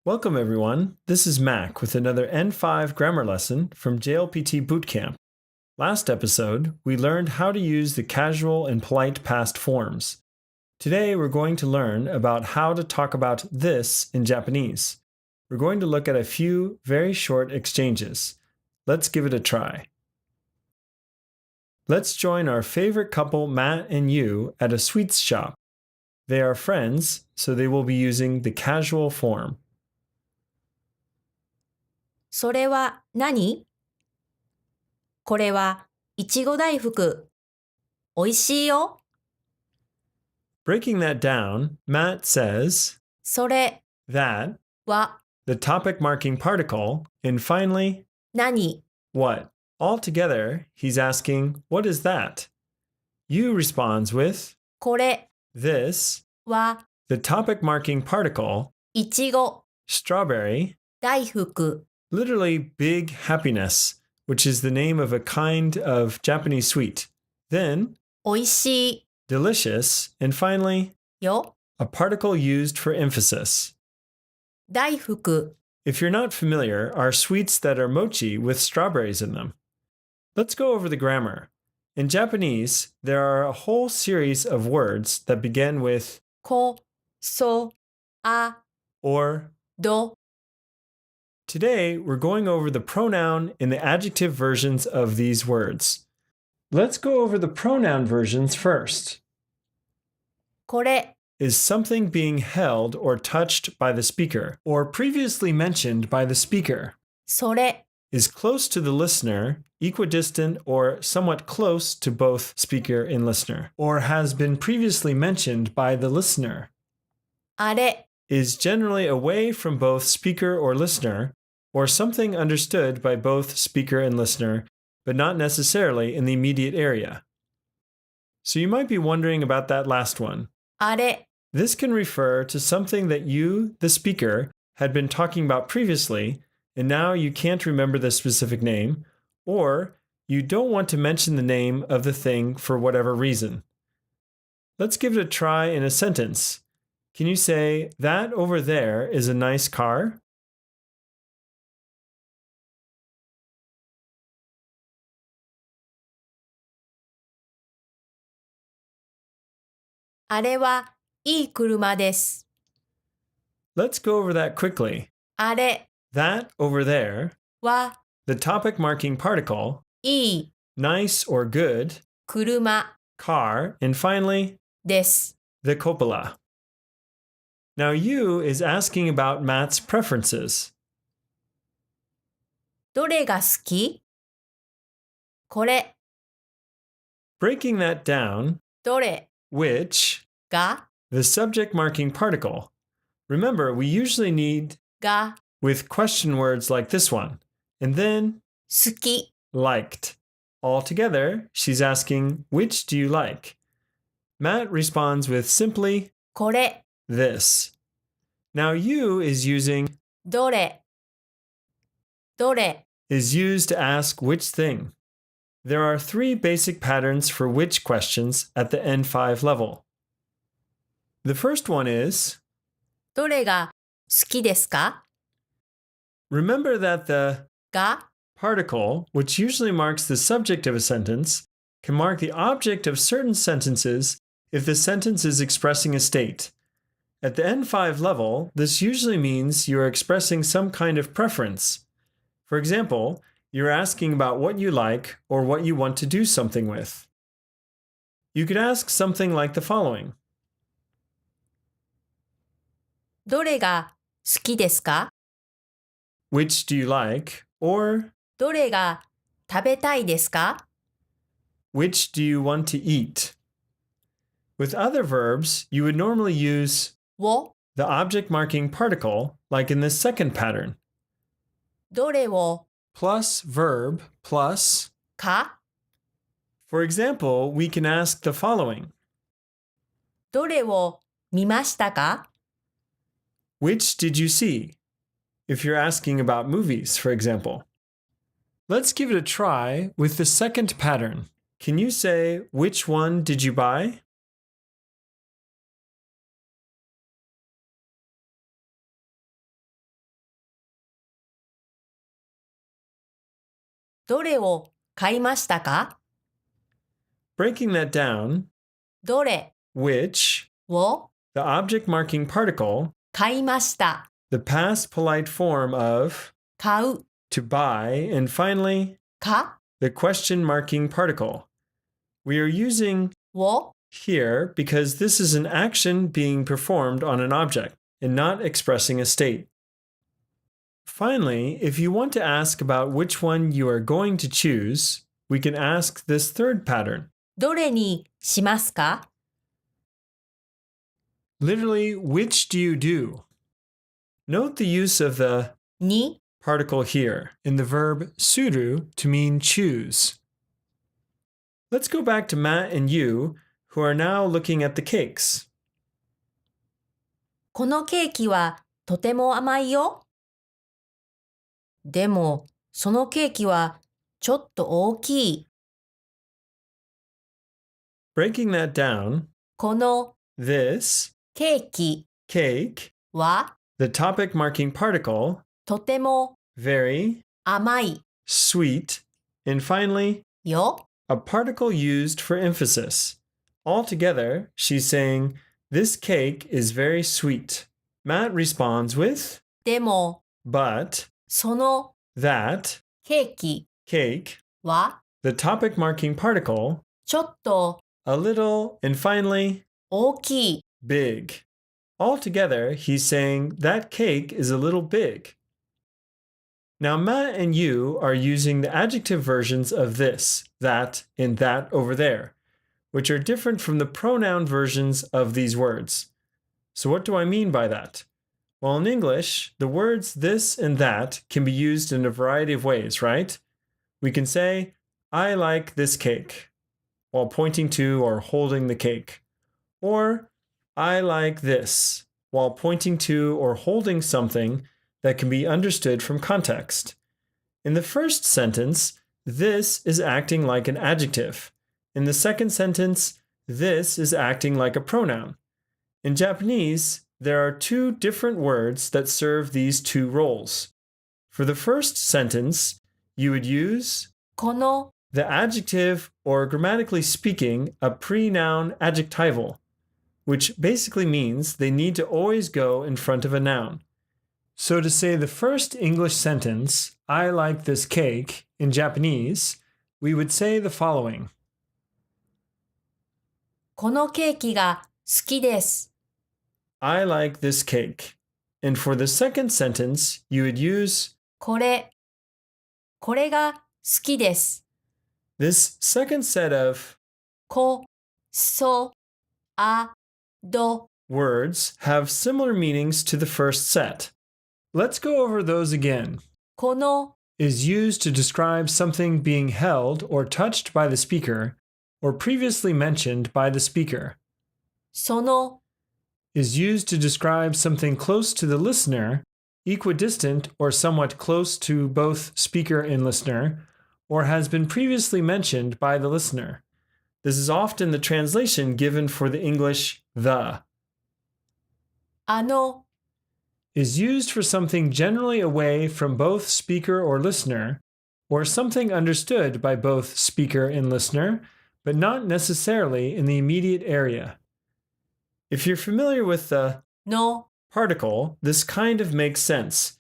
Welcome everyone, this is Mac with another N5 grammar lesson from JLPT Bootcamp. Last episode, we learned how to use the casual and polite past forms. Today we're going to learn about how to talk about this in Japanese. We're going to look at a few very short exchanges. Let's give it a try. Let's join our favorite couple Matt and you at a sweets shop. They are friends, so they will be using the casual form. それは何？これはいちご大福。おいしいよ。Breaking that down, Matt says それ that, は the topic marking particle, and finally, 何？ what. Altogether, he's asking, what is that? You responds with これ this, は the topic marking particle, いちご strawberry, 大福。 literally big happiness, which is the name of a kind of Japanese sweet. Then, おいしい delicious, and finally, よ。 a particle used for emphasis. 大福。 If you're not familiar, are sweets that are mochi with strawberries in them. Let's go over the grammar. In Japanese, there are a whole series of words that begin with こ、そ、あ、 or. ど。 Today, we're going over the pronoun and the adjective versions of these words. Let's go over the pronoun versions first. これ Is something being held or touched by the speaker, or previously mentioned by the speaker. それ Is close to the listener, equidistant or somewhat close to both speaker and listener, or has been previously mentioned by the listener. あれ Is generally away from both speaker or listener, or something understood by both speaker and listener, but not necessarily in the immediate area. So you might be wondering about that last one. あれ This can refer to something that you, the speaker, had been talking about previously, and now you can't remember the specific name, or you don't want to mention the name of the thing for whatever reason. Let's give it a try in a sentence. Can you say, that over there is a nice car? あれはいい車です。 Let's go over that quickly. あれ That over there, は the topic marking particle, いい nice or good, 車 car, and finally, です。 the cupola. Now you is asking about Matt's preferences. どれが好き？これ Breaking that down, どれ which, が the subject marking particle. Remember, we usually need が with question words like this one, and then 好き liked. Altogether, she's asking, which do you like? Matt responds with simply これ this. Now you is using どれどれ is used to ask which thing. There are three basic patterns for which questions at the N5 level. The first one is, どれが好きですか？ remember that the が particle, which usually marks the subject of a sentence, can mark the object of certain sentences if the sentence is expressing a state. At the N5 level, this usually means you are expressing some kind of preference. For example, you're asking about what you like or what you want to do something with. You could ask something like the following. どれが好きですか？ Which do you like? Or どれが食べたいですか？ which do you want to eat? With other verbs, you would normally use を the object marking particle, like in this second pattern, どれを plus verb plus. か For example, we can ask the following. どれを見ましたか？ Which did you see? If you're asking about movies, for example. Let's give it a try with the second pattern. Can you say, which one did you buy? どれを買いましたか？ Breaking that down, どれ which, を the object marking particle, 買いました。 the past polite form of 買う to buy, and finally, か the question marking particle. We are using を here because this is an action being performed on an object and not expressing a state. Finally, if you want to ask about which one you are going to choose, we can ask this third pattern. どれにしますか？ Literally, which do you do? Note the use of the に particle here in the verb suru to mean choose. Let's go back to Matt and you, who are now looking at the cakes. このケーキはとても甘いよ。でも、そのケーキはちょっと大きい。Breaking that down, この this ケーキ cake, は the topic marking particle, とても very, 甘い sweet, and finally, よ。 a particle used for emphasis. Altogether, she's saying, this cake is very sweet. Matt responds with, でも、 but, その that, ケーキ cake, は the topic marking particle, ちょっと a little, and finally, 大きい。 big. Altogether, he's saying that cake is a little big. Now, Matt and you are using the adjective versions of this, that, and that over there, which are different from the pronoun versions of these words. So, what do I mean by that? Well, in English, the words this and that can be used in a variety of ways, right? We can say, I like this cake, while pointing to or holding the cake. Or, I like this, while pointing to or holding something that can be understood from context. In the first sentence, this is acting like an adjective. In the second sentence, this is acting like a pronoun. In Japanese, there are two different words that serve these two roles. For the first sentence, you would use この the adjective, or grammatically speaking, a pre-noun adjectival, which basically means they need to always go in front of a noun. So to say the first English sentence, I like this cake, in Japanese, we would say the following. このケーキが好きです。 I like this cake. And for the second sentence, you would use これが好きです。 this second set of こ、そ、あ、ど words have similar meanings to the first set. Let's go over those again. この Is used to describe something being held or touched by the speaker or previously mentioned by the speaker. その Is used to describe something close to the listener, equidistant or somewhat close to both speaker and listener, or has been previously mentioned by the listener. This is often the translation given for the English the. あの Is used for something generally away from both speaker or listener, or something understood by both speaker and listener, but not necessarily in the immediate area. If you're familiar with the の particle, this kind of makes sense.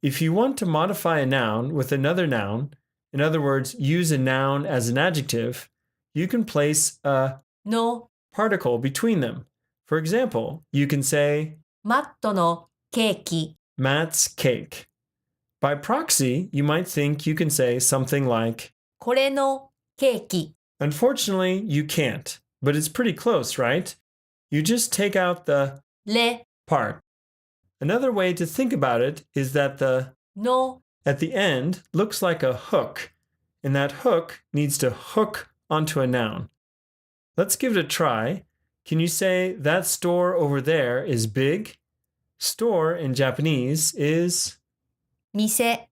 If you want to modify a noun with another noun, in other words, use a noun as an adjective, you can place a の particle between them. For example, you can say マットのケーキ Matt's cake. By proxy, you might think you can say something like, これのケーキ unfortunately, you can't, but it's pretty close, right? You just take out the れ part. Another way to think about it is that the の at the end looks like a hook, and that hook needs to hook onto a noun. Let's give it a try. Can you say that store over there is big? Store in Japanese is 店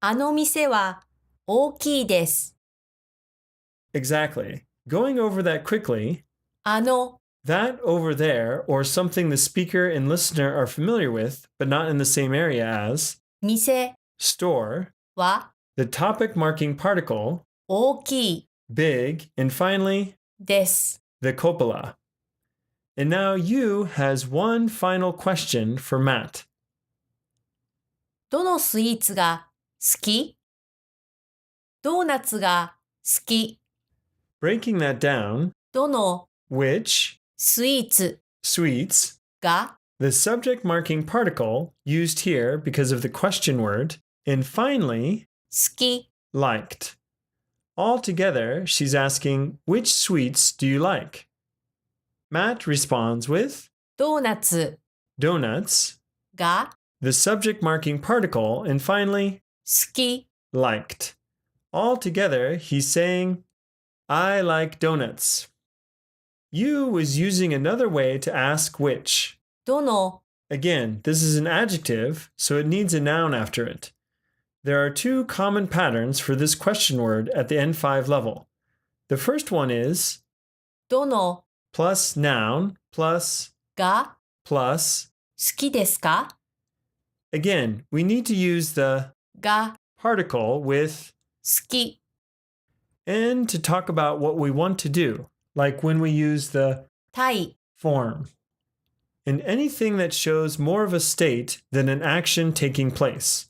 あの店は大きいです。 exactly. Going over that quickly, あの That over there, or something the speaker and listener are familiar with, but not in the same area as 店 store, は the topic marking particle, 大きい big, and finally, です。 the copula. And now you has one final question for Matt. どのスイーツが好き？ドーナツが好き。 Breaking that down, どの which スイーツ sweets, が the subject marking particle used here because of the question word, and finally, 好き？ liked. Altogether, she's asking, which sweets do you like? Matt responds with ドーナツ donuts, が the subject marking particle, and finally, 好き。 liked. Altogether, he's saying, I like donuts. You was using another way to ask which. どの Again, this is an adjective, so it needs a noun after it. There are two common patterns for this question word at the N5 level. The first one is どの plus noun plus が plus. 好きですか？ Again, we need to use the が particle with 好き。 and to talk about what we want to do, like when we use the たい form. And anything that shows more of a state than an action taking place.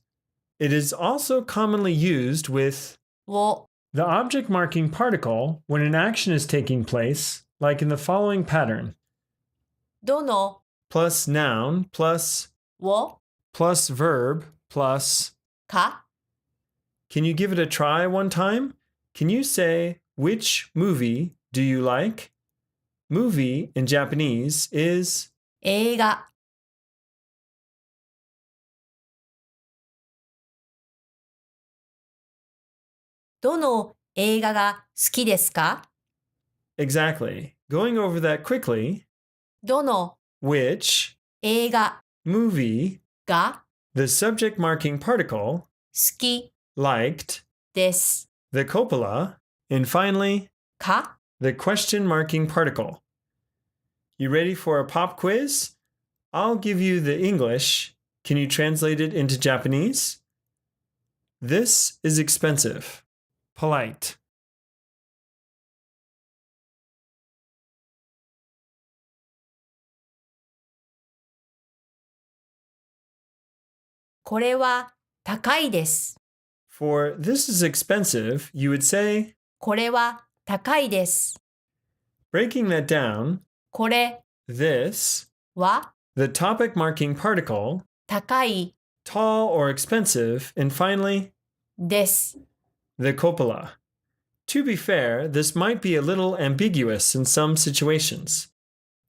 It is also commonly used with を the object marking particle when an action is taking place, like in the following pattern. どの Plus noun plus を plus verb plus. か Can you give it a try one time? Can you say, which movie do you like? Movie in Japanese is 映画。どの映画が好きですか？ exactly. Going over that quickly, どの which 映画 movie, が the subject marking particle, 好き liked, です。 the copula, and finally, か the question marking particle. You ready for a pop quiz? I'll give you the English. Can you translate it into Japanese? This is expensive. Polite. これは高いです。 For this is expensive, you would say, これは高いです。 breaking that down, これ this, は the topic marking particle, 高い tall or expensive, and finally, です。 the copula. To be fair, this might be a little ambiguous in some situations.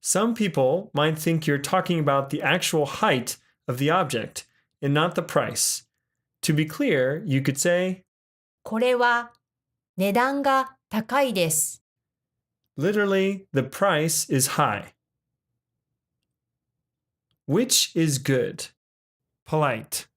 Some people might think you're talking about the actual height of the object and not the price. To be clear, you could say, これは値段が高いです。 literally, the price is high. Which is good? Polite.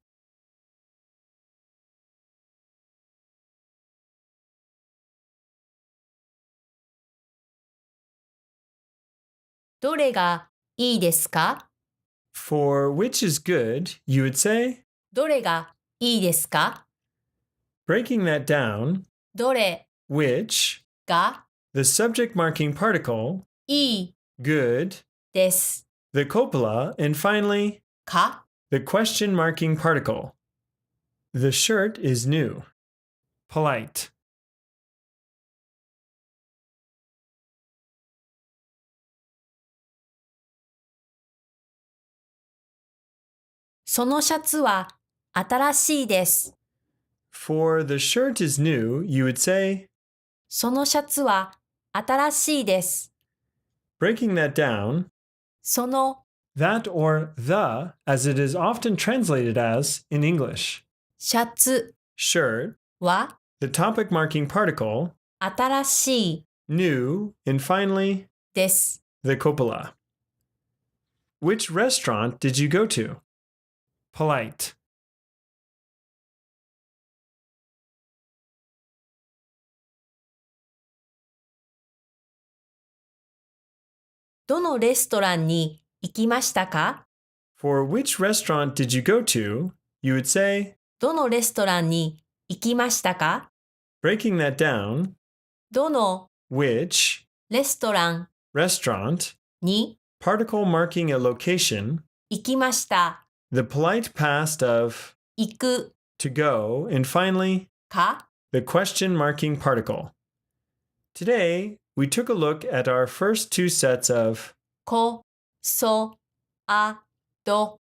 どれがいいですか？ For which is good, you would say, どれがいいですか？ breaking that down, どれ which, が the subject marking particle, いい good, です。 the copula, and finally, か the question marking particle. The shirt is new. Polite. そのシャツは新しいです。 For the shirt is new, you would say, そのシャツは新しいです。 breaking that down, その that or the, as it is often translated as in English. シャツ Shirt, は the topic marking particle, 新しい new, and finally, です。 the copula. Which restaurant did you go to? Polite. どのレストランに行きましたか？ For which restaurant did you go to? You would say, どのレストランに行きましたか？ breaking that down, どの which レストラン restaurant, に particle marking a location, 行きました。 the polite past of 行く to go, and finally, か the question marking particle. Today, we took a look at our first two sets of こそあど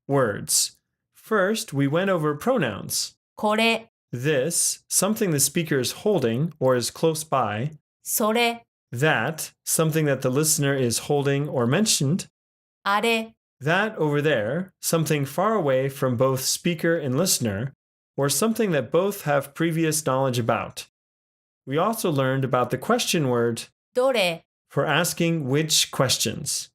words. First, we went over pronouns. これ This, something the speaker is holding or is close by. それ That, something that the listener is holding or mentioned. あれ That over there, something far away from both speaker and listener, or something that both have previous knowledge about. We also learned about the question word どれ for asking which questions.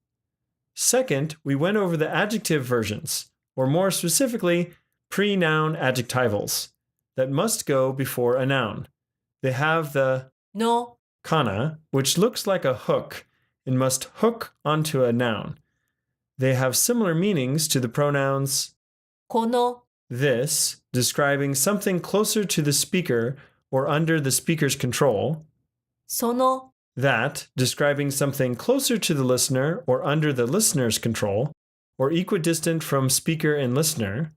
Second, we went over the adjective versions, or more specifically, pre-noun adjectivals, that must go before a noun. They have the の kana, which looks like a hook and must hook onto a noun. They have similar meanings to the pronouns この this, describing something closer to the speaker or under the speaker's control, その that, describing something closer to the listener or under the listener's control, or equidistant from speaker and listener,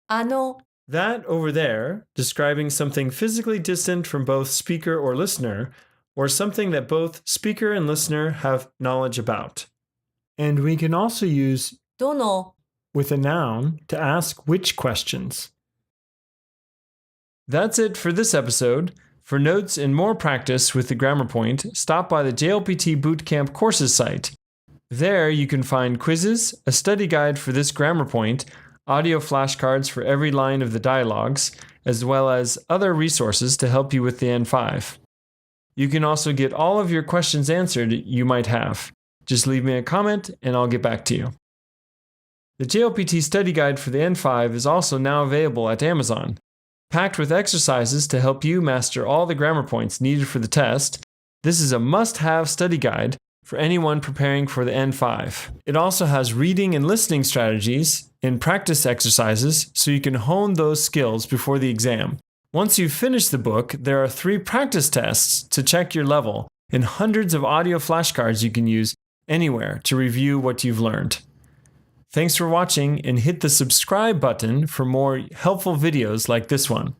あの that over there, describing something physically distant from both speaker or listener, or something that both speaker and listener have knowledge about. And we can also use どの with a noun to ask which questions. That's it for this episode. For notes and more practice with the Grammar Point, stop by the JLPT Bootcamp courses site. There you can find quizzes, a study guide for this grammar point, audio flashcards for every line of the dialogues, as well as other resources to help you with the N5. You can also get all of your questions answered you might have. Just leave me a comment and I'll get back to you. The JLPT study guide for the N5 is also now available at Amazon. Packed with exercises to help you master all the grammar points needed for the test, this is a must-have study guide for anyone preparing for the N5. It also has reading and listening strategies and practice exercises so you can hone those skills before the exam. Once you've finished the book, there are 3 practice tests to check your level and hundreds of audio flashcards you can use anywhere to review what you've learned. Thanks for watching and hit the subscribe button for more helpful videos like this one.